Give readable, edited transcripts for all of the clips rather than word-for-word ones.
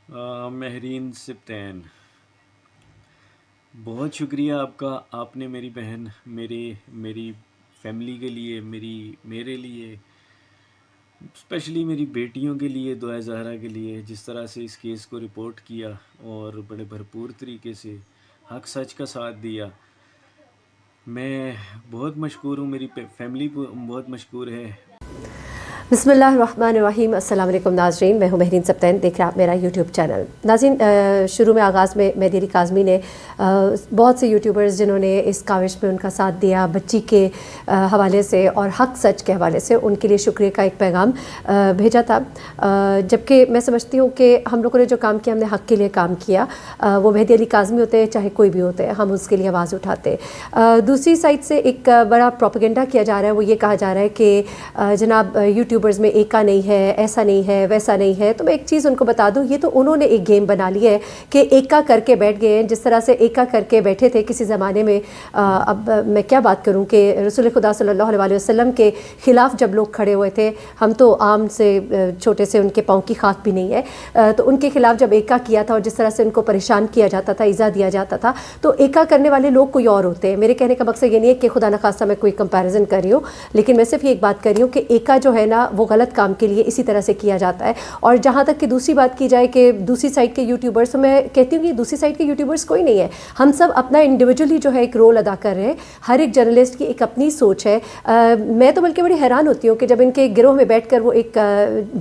مہرین سبطین، بہت شکریہ آپ کا. آپ نے میری بہن، میری فیملی کے لیے، میرے لیے، اسپیشلی میری بیٹیوں کے لیے، دعا زہرا کے لیے، جس طرح سے اس کیس کو رپورٹ کیا اور بڑے بھرپور طریقے سے حق سچ کا ساتھ دیا. میں بہت مشکور ہوں، میری فیملی بہت مشکور ہے. بسم اللہ الرحمن الرحیم. السلام علیکم ناظرین، میں ہوں مہرین سبطین، دیکھ رہے ہیں آپ میرا یوٹیوب چینل. ناظرین، شروع میں آغاز میں مہدی علی کاظمی نے بہت سے یوٹیوبرز جنہوں نے اس کاوش میں ان کا ساتھ دیا بچی کے حوالے سے اور حق سچ کے حوالے سے، ان کے لیے شکریہ کا ایک پیغام بھیجا تھا. جبکہ میں سمجھتی ہوں کہ ہم لوگوں نے جو کام کیا، ہم نے حق کے لیے کام کیا. وہ مہدی علی کاظمی ہوتے ہیں چاہے کوئی بھی ہوتے ہیں، ہم اس کے لیے آواز اٹھاتے. دوسری سائڈ سے ایک بڑا پروپیگنڈا کیا جا رہا ہے، وہ یہ کہا جا رہا ہے کہ جناب یوٹیوبرز میں ایکا نہیں ہے، ایسا نہیں ہے، ویسا نہیں ہے. تو میں ایک چیز ان کو بتا دوں، یہ تو انہوں نے ایک گیم بنا لی ہے کہ ایکا کر کے بیٹھ گئے ہیں، جس طرح سے ایکا کر کے بیٹھے تھے کسی زمانے میں. اب میں کیا بات کروں کہ رسول خدا صلی اللہ علیہ وسلم کے خلاف جب لوگ کھڑے ہوئے تھے، ہم تو عام سے چھوٹے سے ان کے پاؤں کی خاک بھی نہیں ہے، تو ان کے خلاف جب ایکا کیا تھا اور جس طرح سے ان کو پریشان کیا جاتا تھا، ایذا دیا جاتا تھا، تو ایکا کرنے والے لوگ کوئی اور ہوتے ہیں. میرے کہنے کا مقصد یہ نہیں ہے کہ خدا نخواستہ میں کوئی کمپیریزن کر رہی ہوں، لیکن میں صرف یہ ایک بات کر رہی ہوں کہ ایکا جو ہے نا، وہ غلط کام کے لیے اسی طرح سے کیا جاتا ہے. اور جہاں تک کہ دوسری بات کی جائے کہ دوسری سائڈ کے یوٹیوبرز، تو میں کہتی ہوں کہ دوسری سائڈ کے یوٹیوبرز کوئی نہیں ہے، ہم سب اپنا انڈیویجولی جو ہے ایک رول ادا کر رہے ہیں. ہر ایک جرنلسٹ کی ایک اپنی سوچ ہے. میں تو بلکہ بڑی حیران ہوتی ہوں کہ جب ان کے گروہ میں بیٹھ کر وہ ایک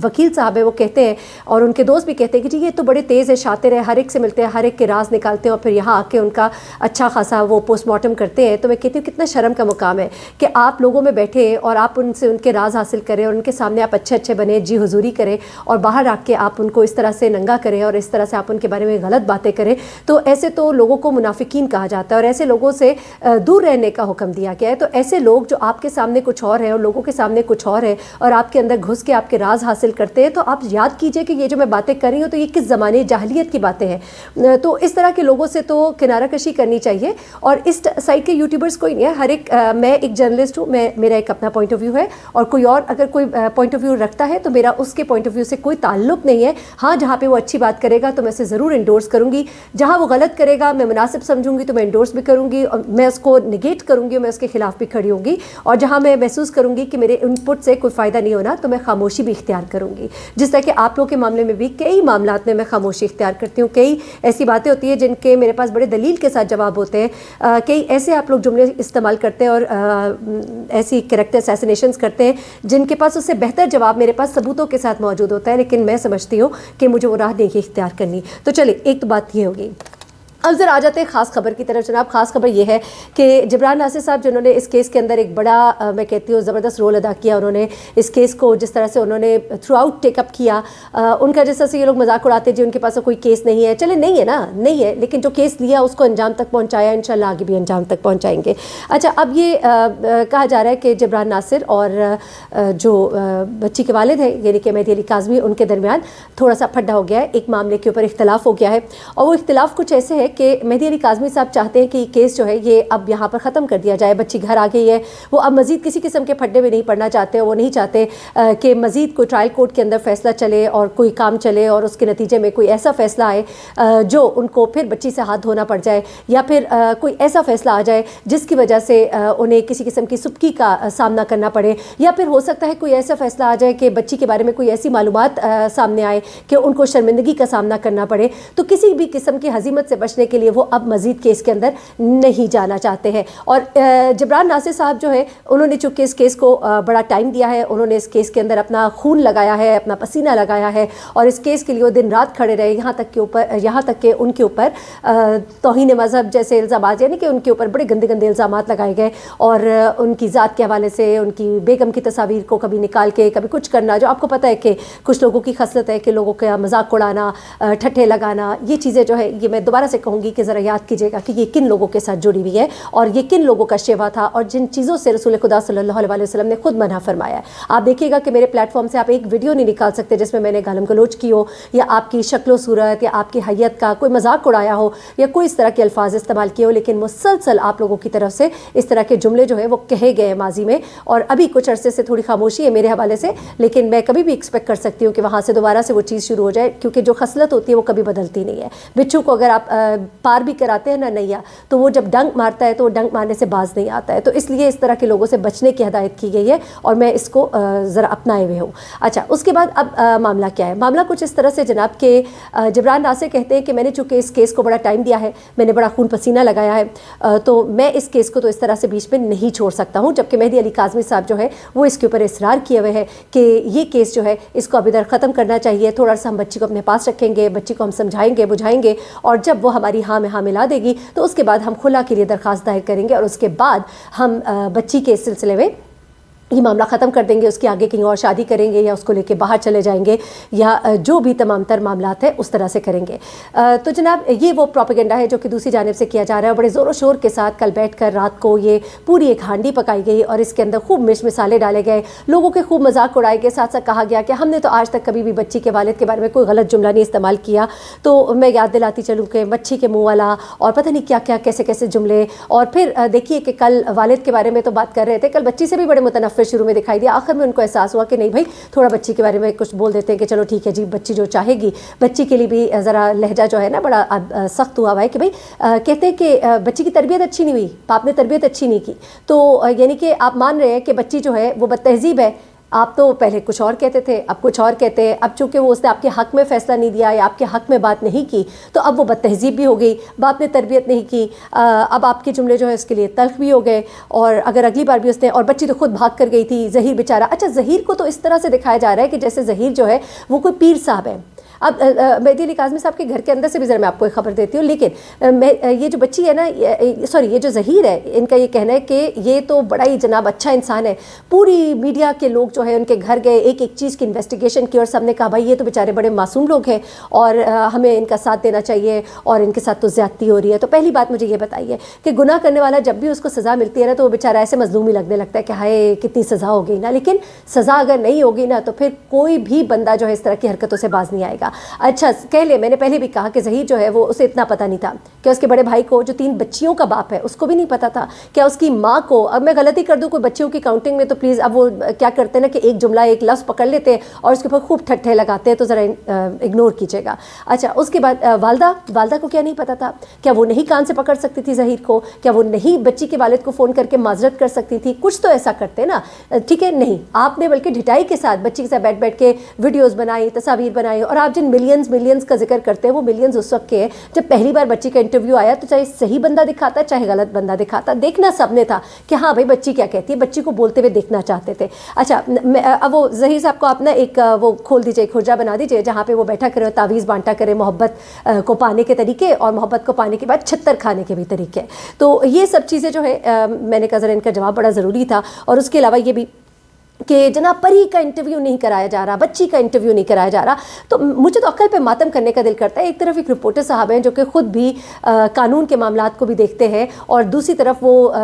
وکیل صاحب ہے، وہ کہتے ہیں اور ان کے دوست بھی کہتے ہیں کہ جی یہ تو بڑے تیز ہے، شاطر ہے، ہر ایک سے ملتے ہیں، ہر ایک کے راز نکالتے ہیں اور پھر یہاں آ کے ان کا اچھا خاصا وہ پوسٹ مارٹم کرتے ہیں. تو میں کہتی ہوں کتنا شرم کا مقام ہے کہ آپ لوگوں میں بیٹھے اور آپ ان سے ان کے راز حاصل کریں اور ان کے سامنے آپ اچھے بنے، جی حضوری کریں، اور باہر آ کے آپ ان کو اس طرح سے ننگا کریں اور اس طرح سے آپ ان کے بارے میں غلط باتیں کریں. تو ایسے تو لوگوں کو منافقین کہا جاتا ہے اور ایسے لوگوں سے دور رہنے کا حکم دیا گیا ہے. تو ایسے لوگ جو آپ کے سامنے کچھ اور ہیں اور لوگوں کے سامنے کچھ اور ہے اور آپ کے اندر گھس کے آپ کے راز حاصل کرتے ہیں، تو آپ یاد کیجئے کہ یہ جو میں باتیں کر رہی ہوں تو یہ کس زمانے جاہلیت کی باتیں ہیں. تو اس طرح کے لوگوں سے تو کنارہ کشی کرنی چاہیے. اور اس سائڈ کے یوٹیوبرز کوئی نہیں ہے، ہر ایک میں ایک جرنلسٹ ہوں، میرا ایک اپنا پوائنٹ آف ویو ہے، اور کوئی اور اگر کوئی پوائنٹ آف ویو رکھتا ہے تو میرا اس کے پوائنٹ آف ویو سے کوئی تعلق نہیں ہے. ہاں، جہاں پہ وہ اچھی بات کرے گا تو میں اسے ضرور انڈورس کروں گی، جہاں وہ غلط کرے گا میں مناسب سمجھوں گی تو میں انڈورس بھی کروں گی اور میں اس کو نگیٹ کروں گی اور میں اس کے خلاف بھی کھڑی ہوں گی. اور جہاں میں محسوس کروں گی کہ میرے ان پٹ سے کوئی فائدہ نہیں ہونا تو میں خاموشی بھی اختیار کروں گی. جس طرح کہ آپ لوگوں کے معاملے میں بھی کئی معاملات میں خاموشی اختیار کرتی ہوں. کئی ایسی باتیں ہوتی ہیں جن کے میرے پاس بڑے دلیل کے ساتھ جواب ہوتے ہیں. کئی ایسے آپ لوگ جملے استعمال کرتے ہیں اور ایسی کریکٹر اسیسینیشنز کرتے ہیں جن کے پاس اس سے بہتر جواب میرے پاس ثبوتوں کے ساتھ موجود ہوتا ہے، لیکن میں سمجھتی ہوں کہ مجھے وہ راہ نہیں اختیار کرنی. تو چلے، ایک تو بات یہ ہوگی. اب ذرا آ جاتے ہیں خاص خبر کی طرف. جناب، خاص خبر یہ ہے کہ جبران ناصر صاحب جنہوں نے اس کیس کے اندر ایک بڑا میں کہتی ہوں زبردست رول ادا کیا، انہوں نے اس کیس کو جس طرح سے انہوں نے تھرو آؤٹ ٹیک اپ کیا. ان کا جس طرح سے یہ لوگ مذاق اڑاتے جی ان کے پاس کوئی کیس نہیں ہے، چلے نہیں ہے نا، نہیں ہے، لیکن جو کیس لیا اس کو انجام تک پہنچایا، انشاءاللہ آگے بھی انجام تک پہنچائیں گے. اچھا، اب یہ کہا جا رہا ہے کہ جبران ناصر اور جو بچی کے والد ہیں یعنی کہ مہدی علی کاظمی، ان کے درمیان تھوڑا سا پھڈا ہو گیا ہے، ایک معاملے کے اوپر اختلاف ہو گیا ہے. اور وہ اختلاف کچھ ایسے ہے کہ مہدی علی کاظمی صاحب چاہتے ہیں کہ یہ کیس جو ہے یہ اب یہاں پر ختم کر دیا جائے. بچی گھر آ گئی ہے، وہ اب مزید کسی قسم کے پھڈے میں نہیں پڑنا چاہتے. وہ نہیں چاہتے کہ مزید کوئی ٹرائل کورٹ کے اندر فیصلہ چلے اور کوئی کام چلے اور اس کے نتیجے میں کوئی ایسا فیصلہ آئے جو ان کو پھر بچی سے ہاتھ دھونا پڑ جائے، یا پھر کوئی ایسا فیصلہ آ جائے جس کی وجہ سے انہیں کسی قسم کی سبکی کا سامنا کرنا پڑے، یا پھر ہو سکتا ہے کوئی ایسا فیصلہ آ جائے کہ بچی کے بارے میں کوئی ایسی معلومات سامنے آئے کہ ان کو شرمندگی کا سامنا کرنا پڑے. تو کسی بھی قسم کی ہزیمت سے بچنے کے لیے وہ اب مزید کیس کے اندر نہیں جانا چاہتے ہیں. اور جبران ناصر صاحب جو ہے انہوں نے چونکہ اس کیس کو بڑا ٹائم دیا ہے، انہوں نے اس کیس کے اندر اپنا خون لگایا ہے، اپنا پسینہ لگایا ہے، اور اس کیس کے لیے وہ دن رات کھڑے رہے، یہاں تک کہ ان کے اوپر توہین مذہب جیسے الزامات، یعنی کہ ان کے اوپر بڑے گندے گندے الزامات لگائے گئے، اور ان کی ذات کے حوالے سے ان کی بیگم کی تصاویر کو کبھی نکال کے کبھی کچھ کرنا. جو آپ کو پتہ ہے کہ کچھ لوگوں کی خصلت ہے کہ لوگوں کا مذاق اڑانا، ٹھٹھے لگانا، یہ چیزیں جو ہے یہ میں دوبارہ سے کہوں گی کہ ذرا یاد کیجیے گا کہ یہ کن لوگوں کے ساتھ جڑی ہوئی ہے اور یہ کن لوگوں کا شیوا تھا اور جن چیزوں سے رسول خدا صلی اللہ علیہ وسلم نے خود منع فرمایا ہے. آپ دیکھیے گا کہ میرے پلیٹ فارم سے آپ ایک ویڈیو نہیں نکال سکتے جس میں میں نے گالم گلوچ کی ہو یا آپ کی شکل و صورت یا آپ کی حیت کا کوئی مذاق اڑایا ہو یا کوئی اس طرح کے الفاظ استعمال کیے ہو, لیکن مسلسل آپ لوگوں کی طرف سے اس طرح کے جملے جو ہے وہ کہے گئے ماضی میں, اور ابھی کچھ عرصے سے تھوڑی خاموشی ہے میرے حوالے سے, لیکن میں کبھی بھی ایکسپیکٹ کر سکتی ہوں کہ وہاں سے دوبارہ سے وہ چیز شروع ہو جائے, کیونکہ جو خصلت ہوتی ہے وہ کبھی بدلتی نہیں ہے. بچھو کو اگر آپ پار بھی کراتے ہیں نا نیا, تو وہ جب ڈنک مارتا ہے تو وہ ڈنک مارنے سے باز نہیں آتا ہے. تو اس لیے اس طرح کے لوگوں سے بچنے کی ہدایت کی گئی ہے اور میں اس کو ذرا اپنائے ہوئے ہوں. اچھا, اس کے بعد اب معاملہ کیا ہے؟ معاملہ کچھ اس طرح سے جناب کہ جبران ناصر کہتے ہیں کہ میں نے چونکہ اس کیس کو بڑا ٹائم دیا ہے, میں نے بڑا خون پسینہ لگایا ہے, تو میں اس کیس کو تو اس طرح سے بیچ میں نہیں چھوڑ سکتا ہوں. جبکہ مہدی علی کاظمی صاحب جو ہے وہ اس کے اوپر اصرار کیے ہوئے ہیں کہ یہ کیس جو ہے اس کو ابھی در ختم کرنا چاہیے, تھوڑا سا ہم بچی کو اپنے پاس رکھیں گے, بچی کو ہم سمجھائیں گے بجھائیں گے, اور جب وہ ہماری ہاں میں ہاں ملا دے گی تو اس کے بعد ہم خلا کے لیے درخواست دائر کریں گے, اور اس کے بعد ہم بچی کے سلسلے میں یہ معاملہ ختم کر دیں گے, اس کی آگے کہیں اور شادی کریں گے یا اس کو لے کے باہر چلے جائیں گے یا جو بھی تمام تر معاملات ہیں اس طرح سے کریں گے. تو جناب یہ وہ پروپیگنڈا ہے جو کہ دوسری جانب سے کیا جا رہا ہے. بڑے زور و شور کے ساتھ کل بیٹھ کر رات کو یہ پوری ایک ہانڈی پکائی گئی اور اس کے اندر خوب مرچ مسالے ڈالے گئے, لوگوں کے خوب مذاق اڑائے گئے, ساتھ ساتھ کہا گیا کہ ہم نے تو آج تک کبھی بھی بچی کے والد کے بارے میں کوئی غلط جملہ نہیں استعمال کیا. تو میں یاد دلاتی چلوں کہ مچھی کے منہ والا اور پتہ نہیں کیا کیا کیسے کیسے جملے. اور پھر دیکھیے کہ کل والد کے بارے میں تو بات کر رہے تھے, کل بچی سے بھی بڑے متنفر شروع میں دکھائی دیا. آخر میں ان کو احساس ہوا کہ نہیں بھائی تھوڑا بچی کے بارے میں کچھ بول دیتے ہیں کہ چلو ٹھیک ہے جی, بچی جو چاہے گی. بچی کے لیے بھی ذرا لہجہ جو ہے نا بڑا سخت ہوا ہے کہ بھائی کہتے ہیں کہ بچی کی تربیت اچھی نہیں ہوئی, باپ نے تربیت اچھی نہیں کی. تو یعنی کہ آپ مان رہے ہیں کہ بچی جو ہے وہ بد تہذیب ہے. آپ تو پہلے کچھ اور کہتے تھے, اب کچھ اور کہتے ہیں. اب چونکہ وہ اس نے آپ کے حق میں فیصلہ نہیں دیا یا آپ کے حق میں بات نہیں کی تو اب وہ بد تہذیب بھی ہو گئی, باپ نے تربیت نہیں کی. اب آپ کے جملے جو ہے اس کے لیے تلخ بھی ہو گئے, اور اگر اگلی بار بھی اس نے, اور بچی تو خود بھاگ کر گئی تھی, ظہیر بیچارہ. اچھا, ظہیر کو تو اس طرح سے دکھایا جا رہا ہے کہ جیسے ظہیر جو ہے وہ کوئی پیر صاحب ہے. اب مہدی علی کاظمی صاحب کے گھر کے اندر سے بھی ذرا میں آپ کو ایک خبر دیتی ہوں, لیکن یہ جو بچی ہے نا, سوری یہ جو ظہیر ہے, ان کا یہ کہنا ہے کہ یہ تو بڑا ہی جناب اچھا انسان ہے. پوری میڈیا کے لوگ جو ہے ان کے گھر گئے, ایک ایک چیز کی انویسٹیگیشن کی, اور سب نے کہا بھائی یہ تو بیچارے بڑے معصوم لوگ ہیں اور ہمیں ان کا ساتھ دینا چاہیے اور ان کے ساتھ تو زیادتی ہو رہی ہے. تو پہلی بات مجھے یہ بتائیے کہ گناہ کرنے والا جب بھی اس کو سزا ملتی ہے نا تو وہ بیچارہ ایسے مظلوم ہی لگنے لگتا ہے کہ ہائے کتنی سزا ہو گئی نا, لیکن سزا اگر نہیں ہوگی نا تو پھر کوئی بھی بندہ جو ہے اس طرح کی حرکتوں سے باز نہیں آئے گا. اچھا کہہ لے, میں نے پہلے بھی کہا کہ ظہیر جو ہے وہ اسے اتنا پتہ نہیں تھا کہ اس کے بڑے بھائی کو جو 3 بچیوں کا باپ ہے اس کو بھی نہیں پتہ تھا, کیا اس کی ماں کو, اب میں غلطی کر دوں کوئی بچیوں کی کاؤنٹنگ میں تو پلیز, اب وہ کیا کرتے ہیں نا کہ ایک جملہ ایک لفظ پکڑ لیتے ہیں اور اس کے اوپر خوب ٹھٹھے لگاتے ہیں, تو ذرا اگنور کیجیے گا. اچھا, اس کے بعد والدہ کو کیا نہیں پتہ تھا؟ کیا وہ نہیں کان سے پکڑ سکتی تھی ظہیر کو؟ کیا وہ نہیں بچی کے والد کو فون کر کے معذرت کر سکتی تھی؟ کچھ تو ایسا کرتے نا, ٹھیک ہے. نہیں, آپ نے بلکہ ڈھٹائی کے ساتھ بچی کے ساتھ بیٹھ کے ویڈیوز بنائی, تصاویر بنائی, اور آپ جن ملینز کا ذکر کرتے ہیں وہ ملینز اس وقت کے ہیں جب پہلی بار بچی کا انٹرویو آیا, تو چاہے صحیح بندہ دکھاتا چاہے غلط بندہ دکھاتا, دیکھنا سب نے تھا کہ ہاں بھائی بچی کیا کہتی ہے, بچی کو بولتے ہوئے دیکھنا چاہتے تھے. اچھا, اب وہ ظہیر صاحب کو آپ نا ایک وہ کھول دیجئے, ایک حجرہ بنا دیجئے جہاں پہ وہ بیٹھا کرے, تعویذ بانٹا کرے محبت کو پانے کے طریقے, اور محبت کو پانے کے بعد چھتر کھانے کے بھی طریقے. تو یہ سب چیزیں جو ہے میں نے کہا ذرا ان کا جواب بڑا ضروری تھا. اور اس کے علاوہ یہ بھی کہ جناب پری کا انٹرویو نہیں کرایا جا رہا, بچی کا انٹرویو نہیں کرایا جا رہا, تو مجھے تو عقل پہ ماتم کرنے کا دل کرتا ہے. ایک طرف ایک رپورٹر صاحب ہیں جو کہ خود بھی قانون کے معاملات کو بھی دیکھتے ہیں, اور دوسری طرف وہ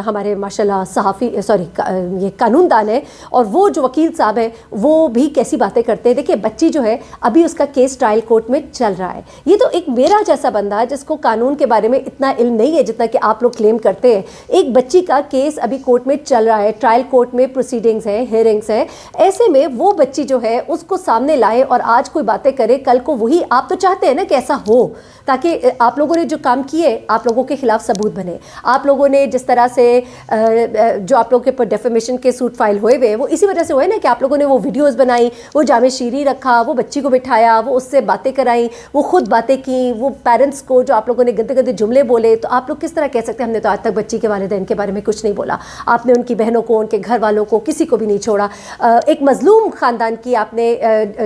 ہمارے ماشاءاللہ صحافی یہ قانون دان ہیں, اور وہ جو وکیل صاحب ہیں وہ بھی کیسی باتیں کرتے ہیں. دیکھیں بچی جو ہے ابھی اس کا کیس ٹرائل کورٹ میں چل رہا ہے. یہ تو ایک میرا جیسا بندہ جس کو قانون کے بارے میں اتنا علم نہیں ہے جتنا کہ آپ لوگ کلیم کرتے ہیں, ایک بچی کا کیس ابھی کورٹ میں چل رہا ہے, ٹرائل کورٹ میں پروسیڈنگز ہیں, ہیئرنگس ہیں. ایسے میں وہ بچی جو ہے اس کو سامنے لائے اور آج کوئی باتیں کرے, کل کو وہی آپ تو چاہتے ہیں نا کہ ایسا ہو تاکہ آپ لوگوں نے جو کام کیے آپ لوگوں کے خلاف ثبوت بنے. آپ لوگوں نے جس طرح سے جو آپ لوگوں کے پر ڈیفیمیشن کے سوٹ فائل ہوئے ہوئے وہ اسی وجہ سے ہوئے نا کہ آپ لوگوں نے وہ ویڈیوز بنائی, وہ جامع شیری رکھا, وہ بچی کو بٹھایا, وہ اس سے باتیں کرائیں, وہ خود باتیں کیں, وہ پیرنٹس کو جو آپ لوگوں نے گندے گندے جملے بولے. تو آپ لوگ کس طرح کہہ سکتے ہیں ہم نے تو آج تک بچی کے والدین کے بارے میں کچھ نہیں بولا؟ آپ نے ان کی بہنوں کو, ان کے گھر والوں کو, کسی کو کو بھی نہیں چھوڑا. ایک مظلوم خاندان کی آپ نے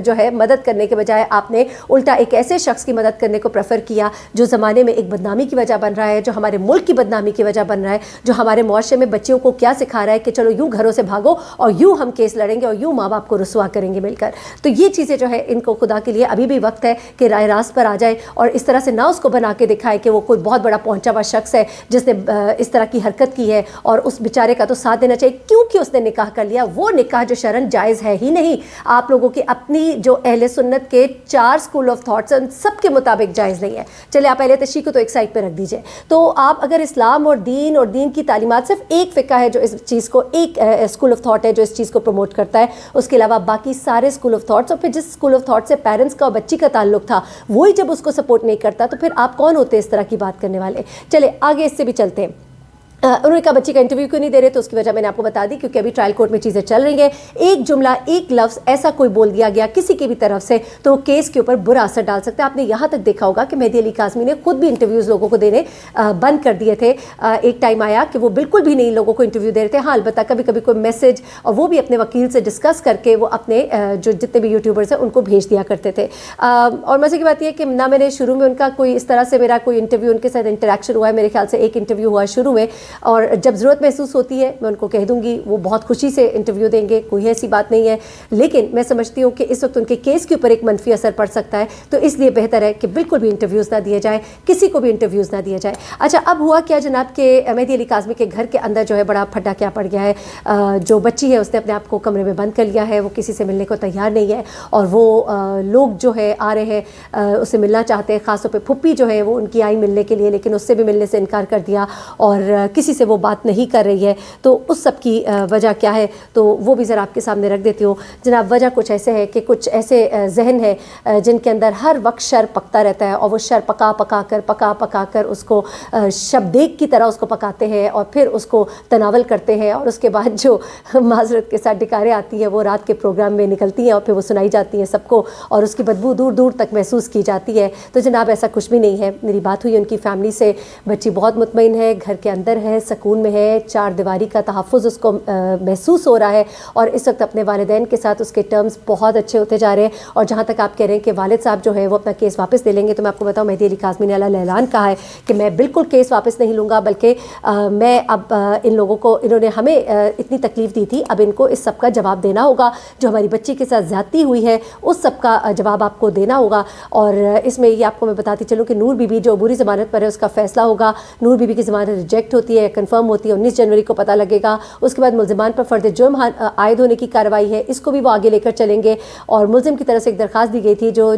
جو ہے مدد کرنے کے بجائے آپ نے الٹا ایک ایسے شخص کی مدد کرنے کو پریفر کیا جو زمانے میں ایک بدنامی کی وجہ بن رہا ہے, جو ہمارے ملک کی بدنامی کی وجہ بن رہا ہے, جو ہمارے معاشرے میں بچیوں کو کیا سکھا رہا ہے کہ چلو یوں گھروں سے بھاگو اور یوں ہم کیس لڑیں گے اور یوں ماں باپ کو رسوا کریں گے مل کر. تو یہ چیزیں جو ہے ان کو خدا کے لیے ابھی بھی وقت ہے کہ رائے راست پر آ جائے اور اس طرح سے نہ اس کو بنا کے دکھائے کہ وہ کوئی بہت بڑا پہنچا ہوا شخص ہے جس نے اس طرح کی حرکت کی ہے, اور اس بیچارے کا تو ساتھ دینا چاہیے کیونکہ اس نے نکاح کر لیا. وہ نکاح جو شرعن جائز ہے ہی نہیں, آپ لوگوں کی اپنی جو اہل سنت کے 4 اسکول آف تھاٹس ہیں ان سب کے مطابق جائز نہیں ہے. چلے آپ اہل تشیع کو تو ایک سائڈ پہ رکھ دیجئے. تو آپ اگر اسلام اور دین کی تعلیمات, صرف ایک فقہ ہے جو اس چیز کو, ایک اسکول آف تھاٹ ہے جو اس چیز کو پروموٹ کرتا ہے, اس کے علاوہ باقی سارے اسکول آف تھاٹس, اور پھر جس اسکول آف تھاٹ سے پیرنٹس کا اور بچی کا تعلق تھا وہی جب اس کو سپورٹ نہیں کرتا تو پھر آپ کون ہوتے اس طرح کی بات کرنے والے. چلے آگے اس سے بھی چلتے ہیں. انہوں نے کہا بچی کا انٹرویو کیوں نہیں دے رہے, تو اس کی وجہ میں نے آپ کو بتا دی کیونکہ ابھی ٹرائل کورٹ میں چیزیں چل رہی ہیں. ایک جملہ ایک لفظ ایسا کوئی بول دیا گیا کسی کی بھی طرف سے تو وہ کیس کے اوپر برا اثر ڈال سکتا ہے. آپ نے یہاں تک دیکھا ہوگا کہ مہدی علی کاظمی نے خود بھی انٹرویوز لوگوں کو دینے بند کر دیے تھے. ایک ٹائم آیا کہ وہ بالکل بھی نہیں لوگوں کو انٹرویو دے رہے تھے. ہاں البتہ کبھی کبھی کوئی میسج, اور وہ بھی اپنے وکیل سے ڈسکس کر کے وہ اپنے جو جتنے بھی یوٹیوبرز ہیں ان کو بھیج دیا کرتے تھے. اور مزے کی بات یہ ہے کہ نہ میں نے شروع میں ان کا کوئی اس طرح سے میرا کوئی انٹرویو ان کے ساتھ انٹریکشن ہوا ہے. میرے خیال سے ایک انٹرویو ہوا شروع میں, اور جب ضرورت محسوس ہوتی ہے میں ان کو کہہ دوں گی, وہ بہت خوشی سے انٹرویو دیں گے, کوئی ایسی بات نہیں ہے. لیکن میں سمجھتی ہوں کہ اس وقت ان کے کیس کے اوپر ایک منفی اثر پڑ سکتا ہے, تو اس لیے بہتر ہے کہ بالکل بھی انٹرویوز نہ دیے جائیں, کسی کو بھی انٹرویوز نہ دیا جائے. اچھا اب ہوا کیا جناب کہ مہدی علی کاظمی کے گھر کے اندر جو ہے بڑا پھٹا کیا پڑ گیا ہے. جو بچی ہے اس نے اپنے آپ کو کمرے میں بند کر لیا ہے, وہ کسی سے ملنے کو تیار نہیں ہے, اور وہ لوگ جو ہے آ رہے ہیں اسے ملنا چاہتے ہیں, خاص طور پہ پھپھی جو ہے وہ ان کی آئی ملنے کے لیے, لیکن اس سے بھی ملنے سے انکار کر دیا اور کسی سے وہ بات نہیں کر رہی ہے. تو اس سب کی وجہ کیا ہے تو وہ بھی ذرا آپ کے سامنے رکھ دیتی ہوں. جناب وجہ کچھ ایسے ہے کہ کچھ ایسے ذہن ہے جن کے اندر ہر وقت شر پکتا رہتا ہے, اور وہ شر پکا کر اس کو شبدیگ کی طرح اس کو پکاتے ہیں اور پھر اس کو تناول کرتے ہیں, اور اس کے بعد جو معذرت کے ساتھ ڈکاریں آتی ہیں وہ رات کے پروگرام میں نکلتی ہیں اور پھر وہ سنائی جاتی ہیں سب کو, اور اس کی بدبو دور دور تک محسوس کی جاتی ہے. تو جناب ایسا کچھ بھی نہیں ہے. میری بات ہوئی ان کی فیملی سے, بچی بہت مطمئن ہے, گھر کے اندر ہے, سکون میں ہے, 4 دیواری کا تحفظ اس کو محسوس ہو رہا ہے, اور اس وقت اپنے والدین کے ساتھ اس کے ٹرمز بہت اچھے ہوتے جا رہے ہیں. اور جہاں تک آپ کہہ رہے ہیں کہ والد صاحب جو ہے وہ اپنا کیس واپس لے لیں گے, تو میں آپ کو بتاؤں مہدی علی کاظمی نے اعلان کہا ہے کہ میں بالکل کیس واپس نہیں لوں گا, بلکہ میں اب ان لوگوں کو, انہوں نے ہمیں اتنی تکلیف دی تھی, اب ان کو اس سب کا جواب دینا ہوگا. جو ہماری بچی کے ساتھ زیادتی ہوئی ہے اس سب کا جواب آپ کو دینا ہوگا. اور اس میں یہ آپ کو میں بتاتی چلوں کہ نور بی بی جو عبوری ضمانت پر ہے اس کا فیصلہ ہوگا. نور بی بی کی ضمانت ریجیکٹ ہوتی ہے, کنفرم ہوتی ہے, 19 جنوری کو پتہ لگے گا. اس کے بعد ملزمان پر فرد جرم عائد ہونے کی کارروائی ہے, اس کو بھی وہ آگے لے کر چلیں گے. اور ملزم کی طرف سے ایک درخواست دی گئی تھی جو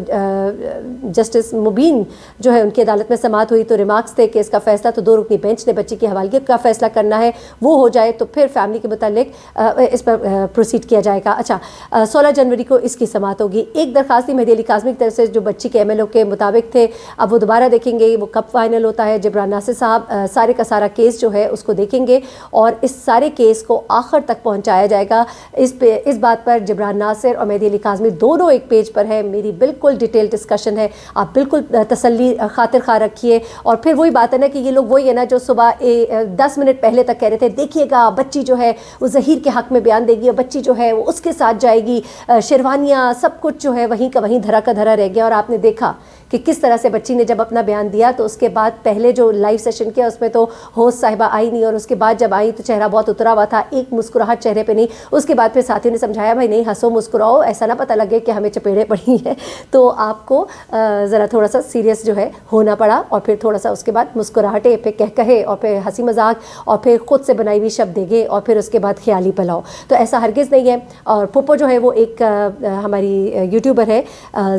جسٹس مبین جو ہے ان کی عدالت میں سماعت ہوئی, تو ریمارکس تھے کہ اس کا فیصلہ تو 2 رکنی بینچ نے بچی کی حوالگی کا فیصلہ کرنا ہے, وہ ہو جائے تو پھر فیملی کے متعلق اس پر پروسیڈ کیا جائے گا. اچھا 16 جنوری کو اس کی سماعت ہوگی. ایک درخواست تھی مہدی علی کاظمی کی طرف سے جو بچی کے MLO کے مطابق تھے, اب وہ دوبارہ دیکھیں گے وہ کب فائنل ہوتا ہے. جبران ناصر صاحب سارے کا سارا کیس جو ہے اس کو دیکھیں گے اور اس سارے کیس کو آخر تک پہنچایا جائے گا. اس بات پر جبران ناصر اور مہدی علی کاظمی دونوں ایک پیج پر ہے. میری بالکل ڈیٹیل ڈسکشن ہے, آپ بالکل تسلی خاطر خواہ رکھیے. اور پھر وہی بات ہے نا کہ یہ لوگ وہی ہے نا جو صبح 10 منٹ پہلے تک کہہ رہے تھے دیکھیے گا بچی جو ہے وہ ظہیر کے حق میں بیان دے گی, اور بچی جو ہے وہ اس کے ساتھ جائے گی, شیروانیاں سب کچھ جو ہے وہیں کا وہیں دھرا کا دھرا رہ گیا. اور آپ نے دیکھا کہ کس طرح سے بچی نے جب اپنا بیان دیا تو اس کے بعد پہلے جو لائیو سیشن کیا اس میں تو ہوسٹ صاحبہ آئی نہیں, اور اس کے بعد جب آئی تو چہرہ بہت اترا ہوا تھا, ایک مسکراہٹ چہرے پہ نہیں. اس کے بعد پھر ساتھیوں نے سمجھایا بھائی نہیں ہنسو مسکراؤ, ایسا نہ پتہ لگے کہ ہمیں چپیڑیں پڑی ہیں. تو آپ کو ذرا تھوڑا سا سیریس جو ہے ہونا پڑا, اور پھر تھوڑا سا اس کے بعد مسکراہٹیں, پھر کہے, اور پھر ہنسی مذاق, اور پھر خود سے بنائی ہوئی شب دیگے, اور پھر اس کے بعد خیالی پلاؤ. تو ایسا ہرگز نہیں ہے. اور پھپھو جو ہے وہ ایک ہماری یوٹیوبر ہے,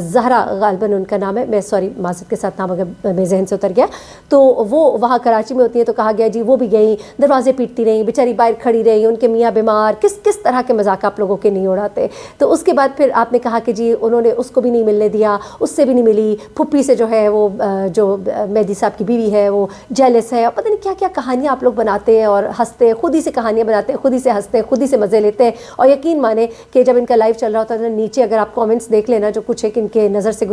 زہرا غالباً ان کا نام ہے, میں سوری معذرت کے ساتھ نام اگر میرے ذہن سے اتر گیا, تو وہ وہاں کراچی میں ہوتی ہے. تو کہا گیا جی وہ بھی گئیں, دروازے پیٹتی رہیں, بیچاری باہر کھڑی رہی, ان کے میاں بیمار, کس طرح کے مذاق آپ لوگوں کے نہیں اڑاتے. تو اس کے بعد پھر آپ نے کہا کہ جی انہوں نے اس کو بھی نہیں ملنے دیا, اس سے بھی نہیں ملی, پھپھی سے جو ہے وہ جو مہدی صاحب کی بیوی ہے وہ جیلس ہے, اور پتہ نہیں کیا کیا کہانیاں آپ لوگ بناتے ہیں اور ہنستے, خود ہی سے کہانیاں بناتے ہیں, خود ہی سے ہنستے ہیں, خود ہی سے مزے لیتے ہیں. اور یقین مانیں کہ جب ان کا لائیو چل رہا ہوتا ہے نیچے اگر آپ کامنٹس دیکھ لینا جو کچھ ہے کہ ان کے نظر سے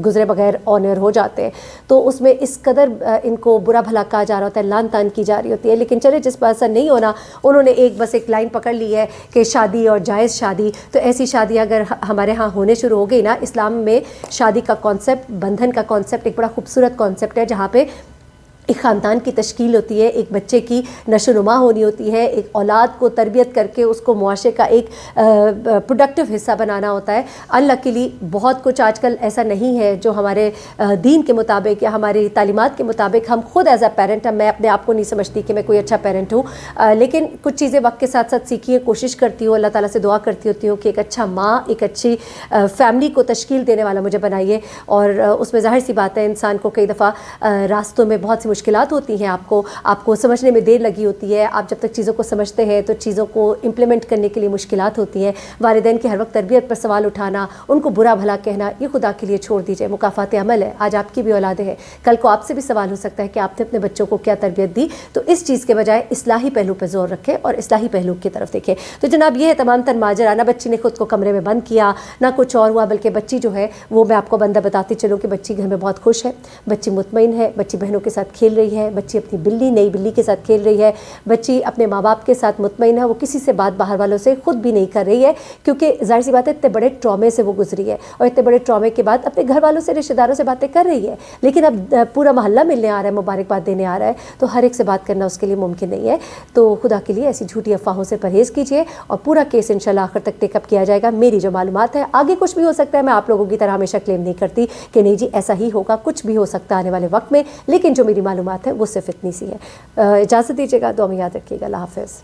گزرے بغیر آن ایئر ہو جاتے ہیں, تو اس میں اس قدر ان کو برا بھلا کہا جا رہا ہوتا ہے, لعن طعن کی جا رہی ہوتی ہے. لیکن چلے جس پر اثر نہیں ہونا, انہوں نے بس ایک لائن پکڑ لی ہے کہ شادی اور جائز شادی. تو ایسی شادی اگر ہمارے ہاں ہونے شروع ہو گئی نا, اسلام میں شادی کا کانسیپٹ, بندھن کا کانسیپٹ ایک بڑا خوبصورت کانسیپٹ ہے, جہاں پہ ایک خاندان کی تشکیل ہوتی ہے, ایک بچے کی نشو و نما ہونی ہوتی ہے, ایک اولاد کو تربیت کر کے اس کو معاشرے کا ایک پروڈکٹیو حصہ بنانا ہوتا ہے. انلکیلی بہت کچھ آج کل ایسا نہیں ہے جو ہمارے دین کے مطابق یا ہماری تعلیمات کے مطابق ہم خود ایز اے پیرنٹ, میں اپنے آپ کو نہیں سمجھتی کہ میں کوئی اچھا پیرنٹ ہوں, لیکن کچھ چیزیں وقت کے ساتھ ساتھ سیکھی ہے, کوشش کرتی ہوں, اللہ تعالیٰ سے دعا کرتی ہوتی ہوں کہ ایک اچھا ماں, ایک اچھی فیملی کو تشکیل دینے والا مجھے بنائیے. اور اس میں ظاہر سی بات ہے انسان کو کئی دفعہ راستوں میں بہت سی مشکلات ہوتی ہیں, آپ کو سمجھنے میں دیر لگی ہوتی ہے, آپ جب تک چیزوں کو سمجھتے ہیں تو چیزوں کو امپلیمنٹ کرنے کے لیے مشکلات ہوتی ہیں. والدین کی ہر وقت تربیت پر سوال اٹھانا, ان کو برا بھلا کہنا, یہ خدا کے لیے چھوڑ دیجیے, مکافات عمل ہے. آج آپ کی بھی اولادیں ہیں, کل کو آپ سے بھی سوال ہو سکتا ہے کہ آپ نے اپنے بچوں کو کیا تربیت دی. تو اس چیز کے بجائے اصلاحی پہلو پہ زور رکھیں اور اصلاحی پہلو کی طرف دیکھیں. تو جناب یہ ہے تمام تر ماجرا. نہ بچی نے خود کو کمرے میں بند کیا, نہ کچھ اور ہوا, بلکہ بچی جو ہے وہ, میں آپ کو بندہ بتاتی چلوں کہ بچی گھر میں بہت خوش ہے, بچی مطمئن ہے, بچی بہنوں کے ساتھ کھیل رہی ہے, بچی اپنی نئی بلی کے ساتھ کھیل رہی ہے, بچی اپنے ماں باپ کے ساتھ مطمئن ہے, وہ کسی سے بات باہر والوں سے خود بھی نہیں کر رہی ہے, کیونکہ ظاہر سی بات ہے اتنے بڑے ٹرامے سے وہ گزری ہے, اور اتنے بڑے ٹرامے کے بعد اپنے گھر والوں سے, رشتہ داروں سے باتیں کر رہی ہے. لیکن اب پورا محلہ ملنے آ رہا ہے, مبارکباد دینے آ رہا ہے, تو ہر ایک سے بات کرنا اس کے لیے ممکن نہیں ہے. تو خدا کے لیے ایسی جھوٹی افواہوں سے پرہیز کیجیے, اور پورا کیس انشاءاللہ آخر تک ٹیک اپ کیا جائے گا. میری جو معلومات ہے, آگے کچھ بھی ہو سکتا ہے, میں آپ لوگوں کی طرح ہمیشہ کلیم نہیں کرتی کہ نہیں جی ایسا ہی ہوگا, کچھ بھی ہو سکتا ہے آنے والے وقت میں, لیکن جو میری معلومات ہے وہ صرف اتنی سی ہے. اجازت دیجیے گا, دعا میں یاد رکھیے گا. اللہ حافظ.